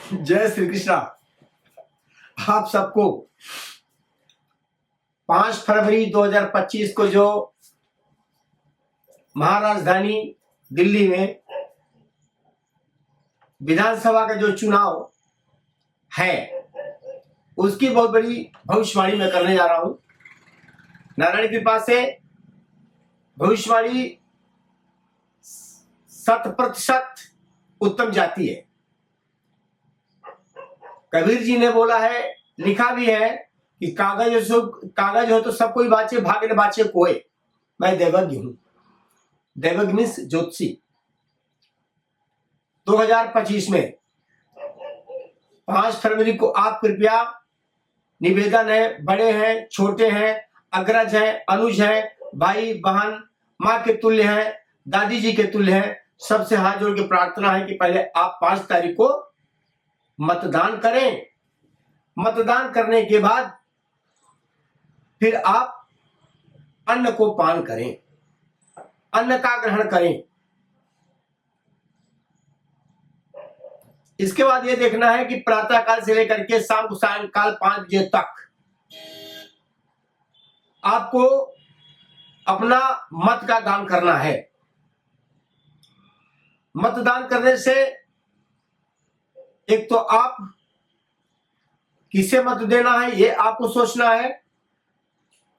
जय श्री कृष्णा। आप सबको 5 फरवरी 2025 को जो महाराजधानी दिल्ली में विधानसभा का जो चुनाव है उसकी बहुत बड़ी भविष्यवाणी मैं करने जा रहा हूं। नारायण की कृपा से भविष्यवाणी 100% उत्तम जाती है। कबीर जी ने बोला है, लिखा भी है कि कागज हो तो सब कोई बाचे, भाग्य न बाचे कोई। मैं देवज्ञ हूं। देवज्ञ मीन्स ज्योतिषी। 2025 में 5 फरवरी को आप कृपया, निवेदन है, बड़े हैं, छोटे हैं, अग्रज हैं, अनुज हैं, भाई बहन, माँ के तुल्य हैं, दादी जी के तुल्य हैं, सबसे हाथ जोड़ के प्रार्थना है कि पहले आप 5 तारीख को मतदान करें। मतदान करने के बाद फिर आप अन्न को पान करें, अन्न का ग्रहण करें। इसके बाद यह देखना है कि प्रातः काल से लेकर के शाम को सायंकाल 5 बजे तक आपको अपना मत का दान करना है। मतदान करने से एक तो आप किसे मत देना है ये आपको सोचना है।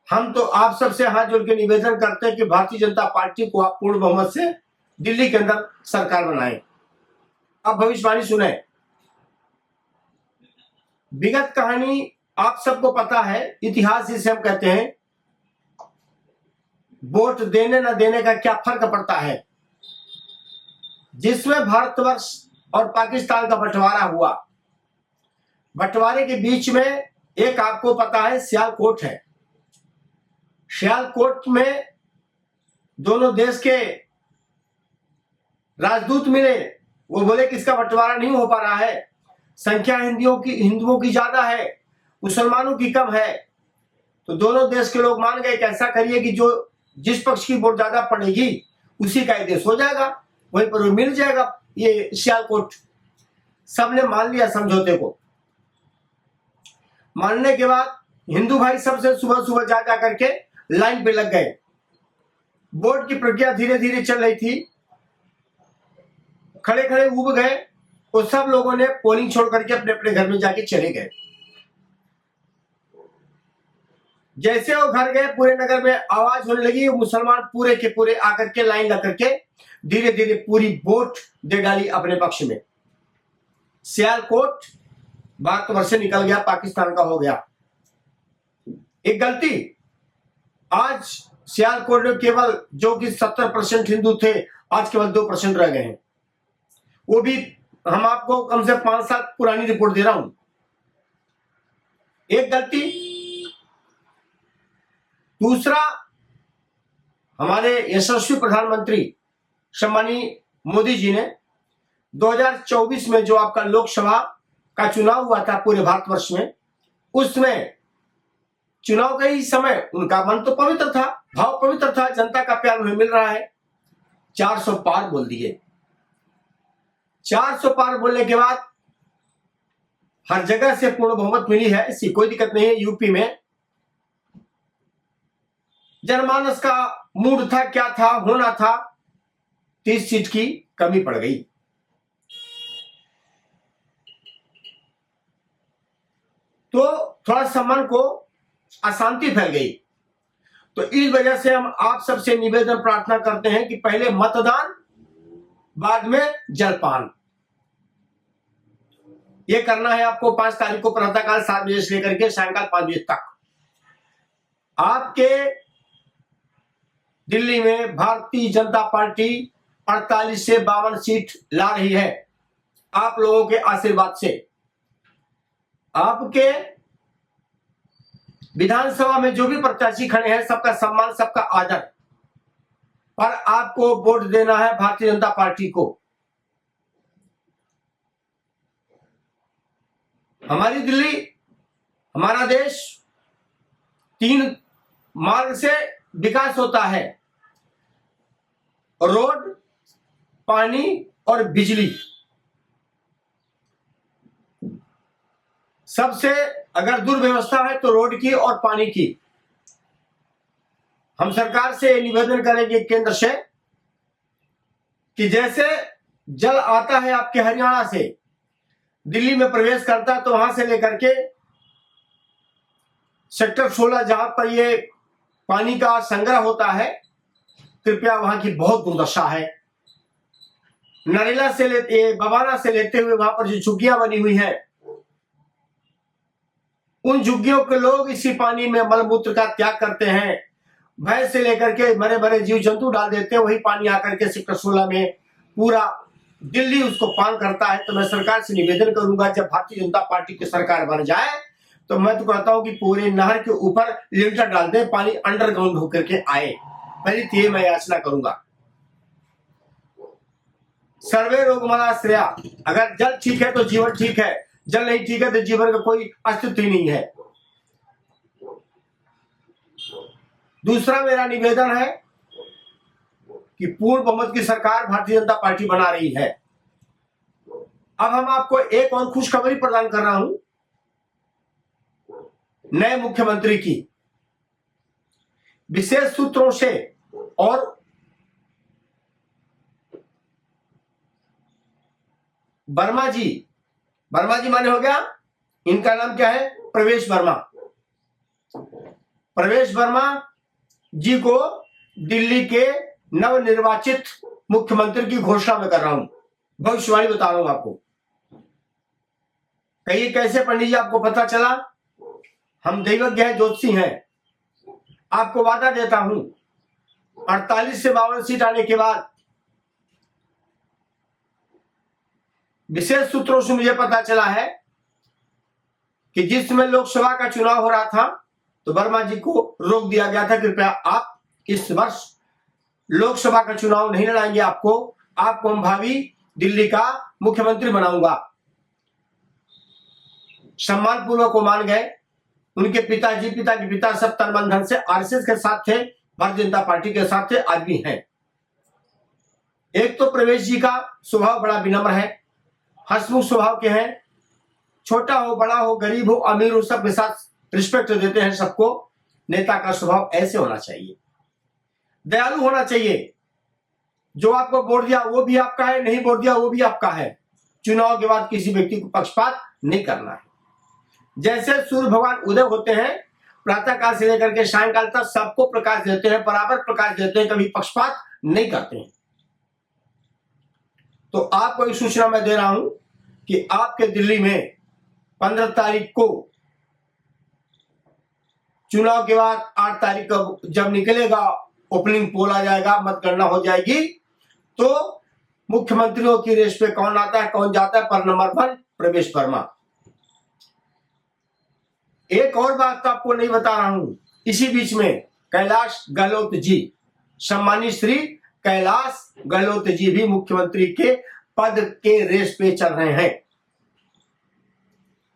हम तो आप सबसे हाथ जोड़ के निवेदन करते हैं कि भारतीय जनता पार्टी को आप पूर्ण बहुमत से दिल्ली के अंदर सरकार बनाएं। अब भविष्यवाणी सुने। विगत कहानी आप सबको पता है, इतिहास जिसे हम कहते हैं। वोट देने न देने का क्या फर्क पड़ता है। जिसमें भारतवर्ष और पाकिस्तान का बंटवारा हुआ, बंटवारे के बीच में एक आपको पता है सियालकोट है। सियालकोट में दोनों देश के राजदूत मिले। वो बोले कि इसका बंटवारा नहीं हो पा रहा है, संख्या हिंदुओं की ज्यादा है, मुसलमानों की कम है। तो दोनों देश के लोग मान गए कि ऐसा करिए कि जो जिस पक्ष की वोट ज्यादा पड़ेगी उसी का देश हो जाएगा, वहीं पर वो मिल जाएगा ये सियालकोट। सबने मान लिया समझौते को। मानने के बाद हिंदू भाई सबसे सुबह सुबह जा करके लाइन पे लग गए। वोट की प्रक्रिया धीरे धीरे चल रही थी। खड़े खड़े उब गए और सब लोगों ने पोलिंग छोड़ करके अपने अपने घर में जाके चले गए। जैसे वो घर गए, पूरे नगर में आवाज होने लगी। मुसलमान पूरे के पूरे आकर के लाइन लग करके धीरे धीरे पूरी वोट दे डाली अपने पक्ष में। सियालकोट भारतवर्ष से निकल गया, पाकिस्तान का हो गया। एक गलती, आज सियालकोट में केवल जो कि 70% हिंदू थे, आज केवल 2% रह गए हैं। वो भी हम आपको कम से 5 साल पुरानी रिपोर्ट दे रहा हूं। एक गलती। दूसरा, हमारे यशस्वी प्रधानमंत्री सम्मानीय मोदी जी ने 2024 में जो आपका लोकसभा का चुनाव हुआ था पूरे भारतवर्ष में, उसमें चुनाव के ही समय उनका मन तो पवित्र था, भाव पवित्र था, जनता का प्यार उन्हें मिल रहा है। 400 पार बोल दिए। 400 पार बोलने के बाद हर जगह से पूर्ण बहुमत मिली है, इसकी कोई दिक्कत नहीं है। यूपी में जनमानस का मूड था, क्या था, होना था, 30 सीट की कमी पड़ गई। तो थोड़ा सा मन को अशांति फैल गई। तो इस वजह से हम आप सबसे निवेदन प्रार्थना करते हैं कि पहले मतदान, बाद में जलपान। यह करना है आपको 5 तारीख को प्रातःकाल 7 बजे से लेकर के सायंकाल 5 बजे तक। आपके दिल्ली में भारतीय जनता पार्टी 48 से 52 सीट ला रही है, आप लोगों के आशीर्वाद से। आपके विधानसभा में जो भी प्रत्याशी खड़े हैं, सबका सम्मान, सबका आदर, पर आपको वोट देना है भारतीय जनता पार्टी को। हमारी दिल्ली, हमारा देश 3 मार्ग से विकास होता है, रोड, पानी और बिजली। सबसे अगर दुर्व्यवस्था है तो रोड की और पानी की। हम सरकार से निवेदन करेंगे केंद्र से कि जैसे जल आता है आपके हरियाणा से दिल्ली में प्रवेश करता है, तो वहां से लेकर के सेक्टर 16 जहां पर ये पानी का संग्रह होता है, कृपया वहां की बहुत दुर्दशा है। नरेला से लेते बवाना से लेते हुए वहां पर जो झुग्गियां बनी हुई है, उन झुग्गियों के लोग इसी पानी में मलमूत्र का त्याग करते हैं। भैंस से लेकर के बड़े बड़े जीव जंतु डाल देते हैं, वही पानी आकर के सेक्टर 16 में पूरा दिल्ली उसको पान करता है। तो मैं सरकार से निवेदन करूंगा, जब भारतीय जनता पार्टी की सरकार बन जाए तो मैं तो कहता हूं कि पूरे नहर के ऊपर लिंटर डाल दे, पानी अंडरग्राउंड होकर के आए। पहली तो ये मैं याचना करूंगा। सर्वे रोगमला श्रेया, अगर जल ठीक है तो जीवन ठीक है, जल नहीं ठीक है तो जीवन का कोई अस्तित्व ही नहीं है। दूसरा मेरा निवेदन है कि पूर्ण बहुमत की सरकार भारतीय जनता पार्टी बना रही है। अब हम आपको एक और खुशखबरी प्रदान कर रहा हूं नए मुख्यमंत्री की। विशेष सूत्रों से और वर्मा जी माने हो गया, इनका नाम क्या है, प्रवेश वर्मा। प्रवेश वर्मा जी को दिल्ली के नवनिर्वाचित मुख्यमंत्री की घोषणा में कर रहा हूं, भविष्यवाणी बता रहा हूं आपको। कहिए कैसे पंडित जी आपको पता चला? हम दैवज्ञ हैं, ज्योतिषी हैं। आपको वादा देता हूं 48 से 52 सीट आने के बाद विशेष सूत्रों से मुझे पता चला है कि जिस समय लोकसभा का चुनाव हो रहा था तो वर्मा जी को रोक दिया गया था, कृपया आप इस वर्ष लोकसभा का चुनाव नहीं लड़ाएंगे, आपको हम भावी दिल्ली का मुख्यमंत्री बनाऊंगा। सम्मान पूर्वक को मान गए। उनके पिता के पिता सब तन मन धन से आरएसएस के साथ थे, भारतीय जनता पार्टी के साथ थे, आज भी हैं। एक तो प्रवेश जी का स्वभाव बड़ा विनम्र है, हंसमुख स्वभाव के हैं। छोटा हो, बड़ा हो, गरीब हो, अमीर हो, सबके साथ रिस्पेक्ट देते हैं सबको। नेता का स्वभाव ऐसे होना चाहिए, दयालु होना चाहिए। जो आपको वोट दिया वो भी आपका है, नहीं वोट दिया वो भी आपका है। चुनाव के बाद किसी व्यक्ति को पक्षपात नहीं करना है। जैसे सूर्य भगवान उदय होते हैं, प्रातः काल से लेकर के सायंकाल तक सबको प्रकाश देते हैं, बराबर प्रकाश देते हैं, कभी पक्षपात नहीं करते हैं। तो आपको एक सूचना मैं दे रहा हूं कि आपके दिल्ली में 15 तारीख को चुनाव के बाद 8 तारीख को जब निकलेगा, ओपनिंग पोल आ जाएगा, मतगणना हो जाएगी, तो मुख्यमंत्रियों की रेस पे कौन आता है कौन जाता है, पर नंबर 1 प्रवेश वर्मा। एक और बात तो आपको नहीं बता रहा हूं, इसी बीच में कैलाश गहलोत जी, सम्मानित श्री कैलाश गहलोत जी भी मुख्यमंत्री के पद के रेस पे चल रहे हैं।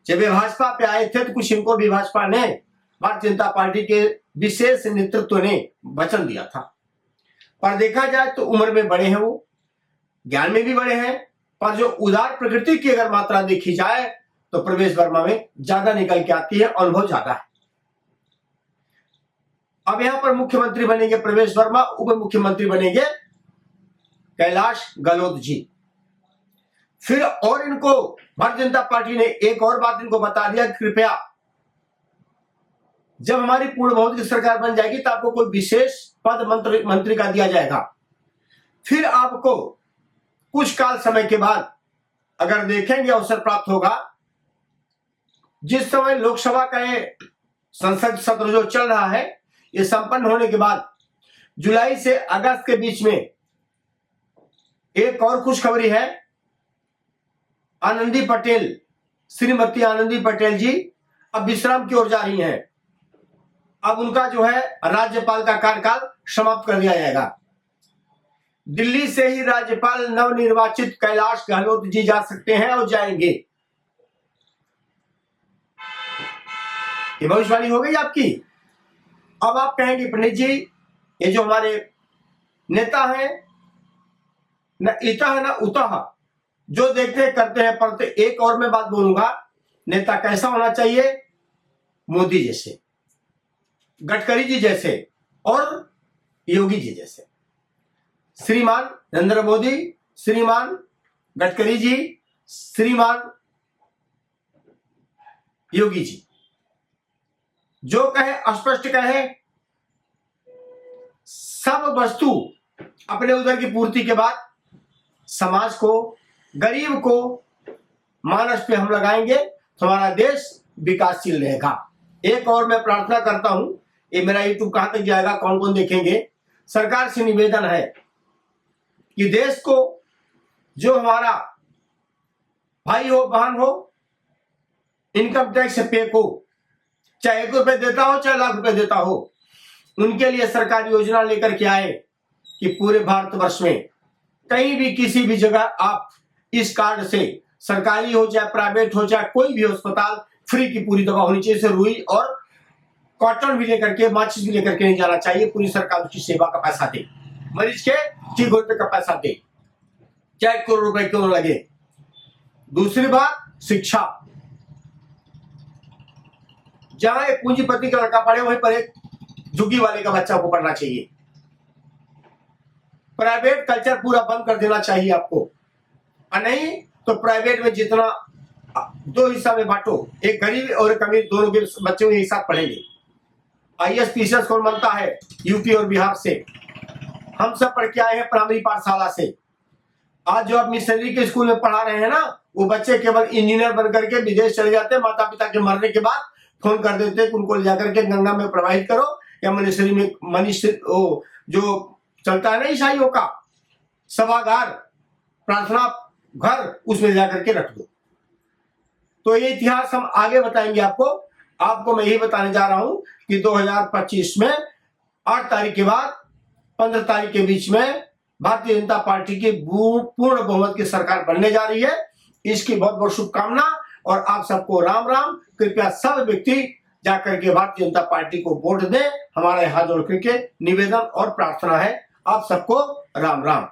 जब वे भाजपा पे आए थे तो कुछ इनको भी भाजपा ने, भारतीय जनता पार्टी के विशेष नेतृत्व ने वचन दिया था। पर देखा जाए तो उम्र में बड़े हैं, वो ज्ञान में भी बड़े हैं, पर जो उदार प्रकृति की अगर मात्रा देखी जाए तो प्रवेश वर्मा में ज्यादा निकल के आती है, अनुभव ज्यादा है। अब यहां पर मुख्यमंत्री बनेंगे प्रवेश वर्मा, उप मुख्यमंत्री बनेंगे कैलाश गहलोत जी। फिर और इनको भारतीय जनता पार्टी ने एक और बात इनको बता दिया, कृपया जब हमारी पूर्ण बहुमत की सरकार बन जाएगी तो आपको कोई विशेष पद मंत्री का दिया जाएगा। फिर आपको कुछ काल समय के बाद अगर देखेंगे अवसर प्राप्त होगा, जिस समय लोकसभा का संसद सत्र जो चल रहा है ये संपन्न होने के बाद जुलाई से अगस्त के बीच में एक और खुशखबरी है। आनंदी पटेल, श्रीमती आनंदी पटेल जी अब विश्राम की ओर जा रही हैं। अब उनका जो है राज्यपाल का कार्यकाल समाप्त कर दिया जाएगा। दिल्ली से ही राज्यपाल नवनिर्वाचित कैलाश गहलोत जी जा सकते हैं और जाएंगे। ये भविष्यवाणी हो गई आपकी। अब आप कहेंगे पंडित जी ये जो हमारे नेता हैं न इता है न उता, जो देखते हैं करते हैं। पर एक और मैं बात बोलूंगा, नेता कैसा होना चाहिए? मोदी जैसे, गडकरी जी जैसे और योगी जी जैसे। श्रीमान नरेंद्र मोदी, श्रीमान गडकरी जी, श्रीमान योगी जी जो कहे स्पष्ट कहे, सब वस्तु अपने उधर की पूर्ति के बाद समाज को, गरीब को मानस पे हम लगाएंगे तो हमारा देश विकासशील रहेगा। एक और मैं प्रार्थना करता हूं, ये मेरा यूट्यूब कहां तक जाएगा, कौन कौन देखेंगे। सरकार से निवेदन है कि देश को जो हमारा भाई हो बहन हो इनकम टैक्स पे को चाहे 1 रुपए देता हो चाहे लाख रुपए देता हो, उनके लिए सरकार योजना लेकर के आए कि पूरे भारतवर्ष में कहीं भी किसी भी जगह आप इस कार्ड से, सरकारी हो चाहे प्राइवेट हो चाहे कोई भी अस्पताल, फ्री की पूरी दवा होनी चाहिए। रुई और कॉटन भी लेकर के, माचिस भी लेकर के नहीं जाना चाहिए। पूरी सरकार उसकी सेवा का पैसा दे, मरीज के ठीक होने का पैसा दे, चाहे 1 करोड़ रुपए क्यों लगे। दूसरी बात, शिक्षा। जहां एक पूंजीपति का लड़का पढ़े वहीं पर एक झुग्गी वाले का बच्चा को पढ़ना चाहिए। प्राइवेट कल्चर पूरा बंद कर देना चाहिए आपको, और नहीं तो प्राइवेट में जितना 2 हिस्सा में बांटो, एक गरीब और एक अमीर, दोनों के बच्चे एक साथ पढ़ेंगे। IAS PCS कौन बनता है? यूपी और बिहार से। हम सब पढ़ के आए हैं प्राइमरी पाठशाला से। आज जो आप मिशनरी के स्कूल में पढ़ा रहे हैं ना, वो बच्चे केवल इंजीनियर बन करके विदेश चले जाते हैं। माता पिता के मरने के बाद फोन कर देते हैं कि उनको ले जाकर के गंगा में प्रवाहित करो, या मनीषरी में जो चलता है ना ईसाइयों का सभागार, प्रार्थना घर, उसमें जाकर के रख दो। तो ये इतिहास हम आगे बताएंगे आपको मैं यही बताने जा रहा हूं कि 2025 में 8 तारीख के बाद 15 तारीख के बीच में भारतीय जनता पार्टी की पूर्ण बहुमत की सरकार बनने जा रही है। इसकी बहुत बहुत शुभकामना, और आप सबको राम राम। कृपया सब व्यक्ति जाकर के भारतीय जनता पार्टी को वोट दें। हमारा हाथ जोड़ करके निवेदन और प्रार्थना है। आप सबको राम राम।